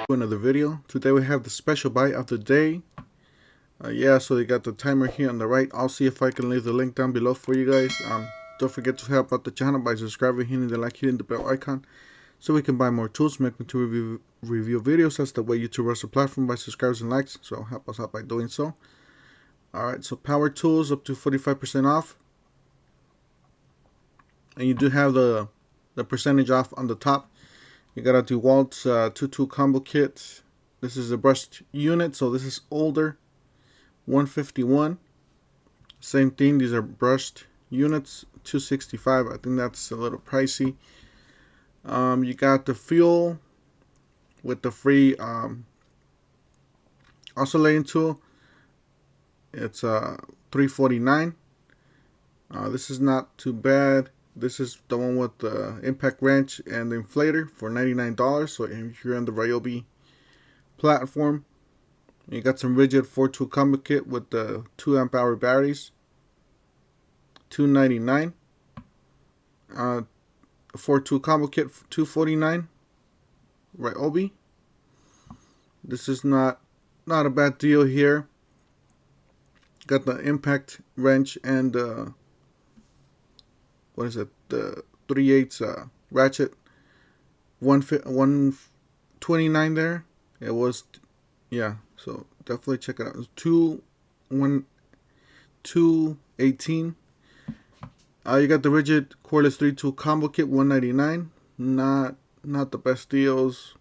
Another video. Today we have the special buy of the day. So they got the timer here on the right. I'll see if I can leave the link down below for you guys. Don't forget to help out the channel by subscribing, hitting the like, hitting the bell icon, so we can buy more tools, make me to review videos. That's the way YouTube runs the platform, by subscribers and likes. So help us out by doing so. Alright, so power tools up to 45% off. And you do have the percentage off on the top. You got a DeWalt 2-tool combo kit. This is a brushed unit, so this is older. 151. Same thing, these are brushed units. 265. I think that's a little pricey. You got the fuel with the free oscillating tool. It's 349. This is not too bad. This is the one with the impact wrench and the inflator for $99. So if you're on the Ryobi platform, you got some Ridgid 4-tool combo kit with the 2 amp hour batteries, $299. 4-tool combo kit, $249. Ryobi. This is not a bad deal here. Got the impact wrench and what is it? The 3/8 ratchet. 129 there. It was, yeah. So definitely check it out. It's 218. You got the Ridgid cordless 3-tool combo kit, $199. Not the best deals.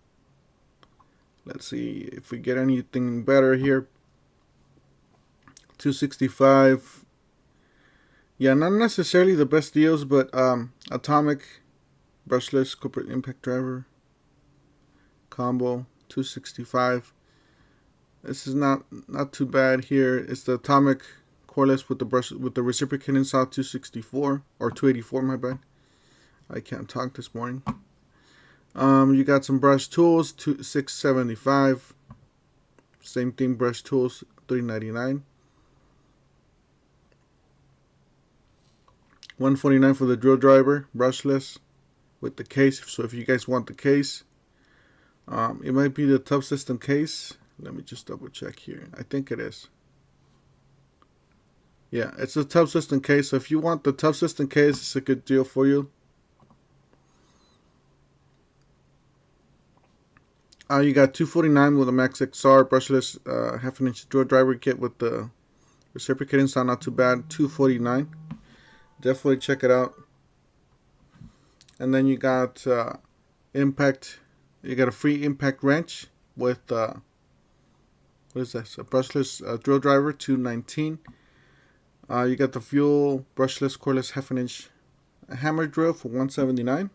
Let's see if we get anything better here. $265. Yeah, not necessarily the best deals, but atomic brushless corporate impact driver combo, $265. This is not too bad here. It's the atomic cordless with the brush with the reciprocating saw, $264 or $284. My bad. I can't talk this morning. You got some brush tools, $675. Same thing, brush tools, $399. $149 for the drill driver, brushless, with the case. So if you guys want the case, it might be the Tub System case. Let me just double check here. I think it is. Yeah, it's a Tub System case. So if you want the Tub System case, it's a good deal for you. You got $249 with a Max XR brushless 1/2 inch drill driver kit with the reciprocating saw. Not too bad. $249. Definitely check it out. And then you got impact. You got a free impact wrench with what is this? A brushless drill driver, $219. You got the fuel brushless cordless 1/2 inch hammer drill for $179.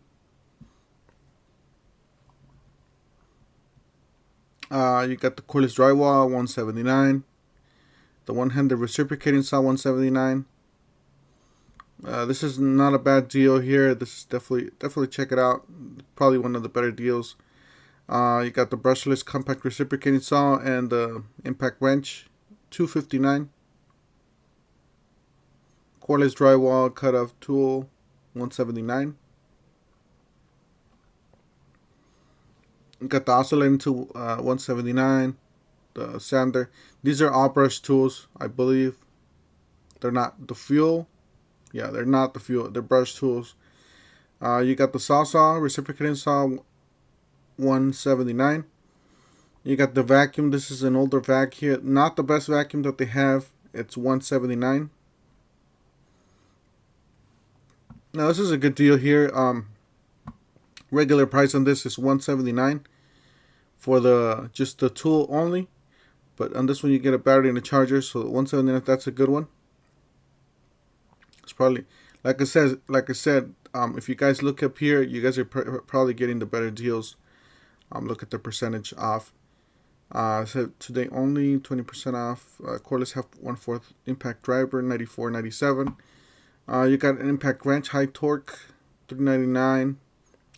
You got the cordless drywall, $179. The one-handed reciprocating saw, $179. This is not a bad deal here. This is definitely check it out. Probably one of the better deals. You got the brushless compact reciprocating saw and the impact wrench, $259. Cordless drywall cut-off tool, $179. You got the oscillating tool, $179. The sander. These are all brush tools, I believe. They're not the fuel. Yeah, they're not the fuel. They're brush tools. You got the saw, reciprocating saw, $179. You got the vacuum. This is an older vac here. Not the best vacuum that they have. It's $179. Now this is a good deal here. Regular price on this is $179 for just the tool only. But on this one you get a battery and a charger, so $179. That's a good one. It's probably, like I said, if you guys look up here, you guys are probably getting the better deals. Look at the percentage off. So today only 20% off. Cordless 1/4 impact driver, $94.97. You got an impact wrench, high torque, $399.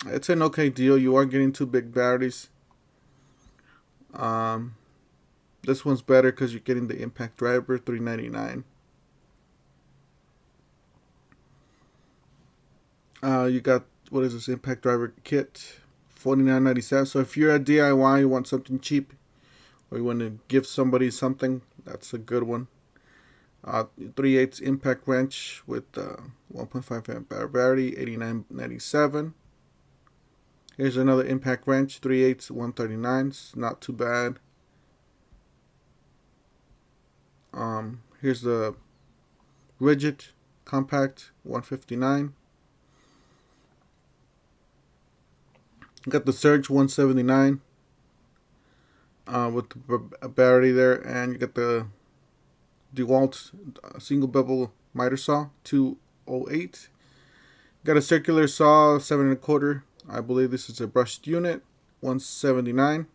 It's an okay deal. You are getting 2 big batteries. This one's better because you're getting the impact driver, $399. You got, what is this, impact driver kit, $49.97. So if you're a DIY, you want something cheap, or you want to give somebody something, that's a good one. 3/8 impact wrench with 1.5 amp battery, $89.97. Here's another impact wrench, 3/8, $139. It's not too bad. Here's the Ridgid Compact, $159. Got the Surge, $179. With the battery there, and you got the DeWalt single bevel miter saw, $208. Got a circular saw, 7 1/4. I believe this is a brushed unit, $179.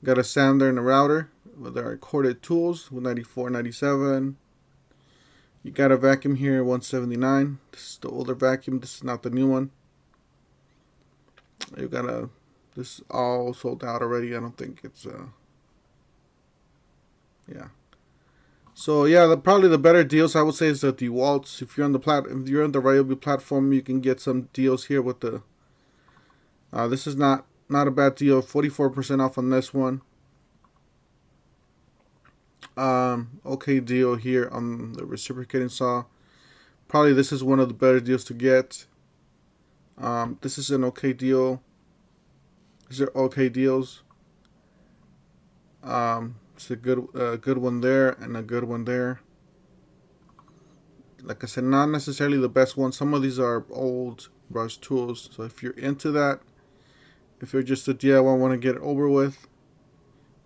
Got a sander and a router with our corded tools, $94.97. You got a vacuum here, $179. This is the older vacuum. This is not the new one. You got this is all sold out already. I don't think it's yeah. So yeah, probably the better deals I would say is the DeWalt's. If you're on the Ryobi platform, you can get some deals here with the. This is not a bad deal. 44% off on this one. Okay deal here on the Reciprocating Saw. Probably this is one of the better deals to get. This is an okay deal. These are okay deals. It's a good one there and a good one there. Like I said, not necessarily the best one. Some of these are old brush tools. So if you're into that, if you're just a DIY, want to get it over with,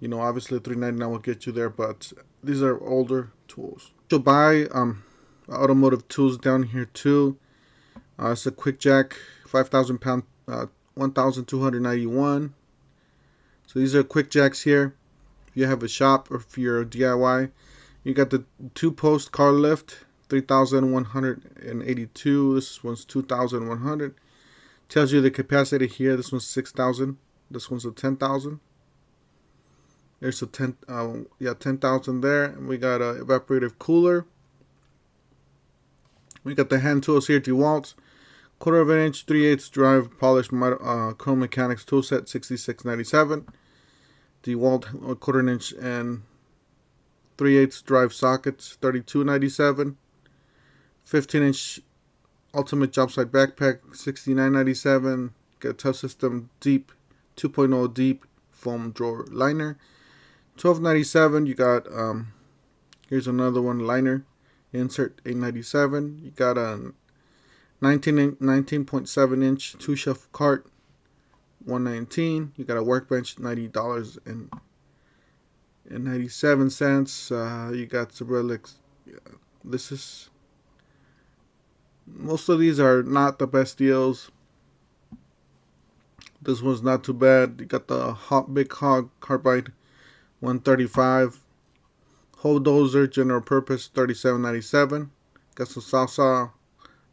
you know, obviously $3.99 will get you there. But these are older tools. You'll buy automotive tools down here too. It's a quick jack, 5,000 pound, 1,291. So these are quick jacks here. If you have a shop or if you're a DIY, you got the 2-post car lift, 3,182. This one's 2,100. Tells you the capacity here. This one's 6,000. This one's a 10,000. There's a 10,000 there. And we got a evaporative cooler. We got the hand tools here, DeWalt. 1/4 inch, 3/8 drive polished chrome mechanics tool set, $66.97. DeWalt 1/4 inch and 3/8 drive sockets, $32.97. 15 inch ultimate job site backpack, $69.97. Got a tough system deep 2.0 deep foam drawer liner, $12.97. You got here's another one, liner insert, $8.97. You got a 19.7 inch 2-shelf cart, $119. You got a workbench, $90.97. You got some relics. This is, most of these are not the best deals. This one's not too bad. You got the Big Hog Carbide, $135. Hole dozer general purpose, $37.97. Got some salsa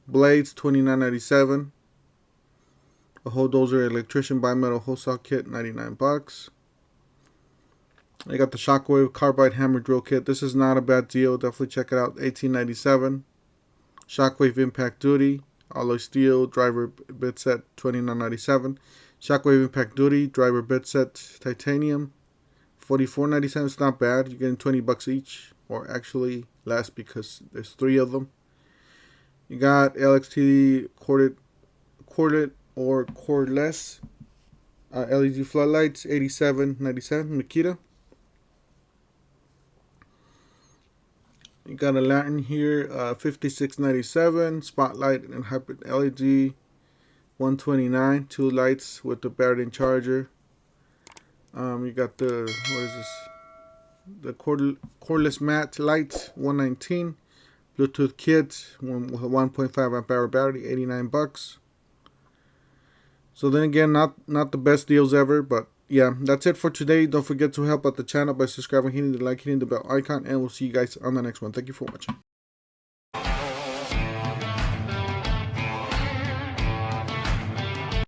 blades, $29.97. A hole dozer electrician bimetal hole saw kit, $99. I got the Shockwave Carbide hammer drill kit. This is not a bad deal. Definitely check it out. $18.97. Shockwave impact duty alloy steel driver bit set, $29.97. Shockwave impact duty driver bit set titanium, $44.97. It's not bad. You're getting $20 each, or actually less because there's 3 of them. You got LXT corded or cordless LED floodlights, $87.97. Makita. You got a lantern here, $56.97. Spotlight and hybrid LED, $129. 2 lights with the battery and charger. You got the, what is this? The cordless mat light, $119. Bluetooth kit, 1.5 amp hour battery, $89. So then again, not the best deals ever, but yeah, that's it for today. Don't forget to help out the channel by subscribing, hitting the like, hitting the bell icon, and we'll see you guys on the next one. Thank you for watching.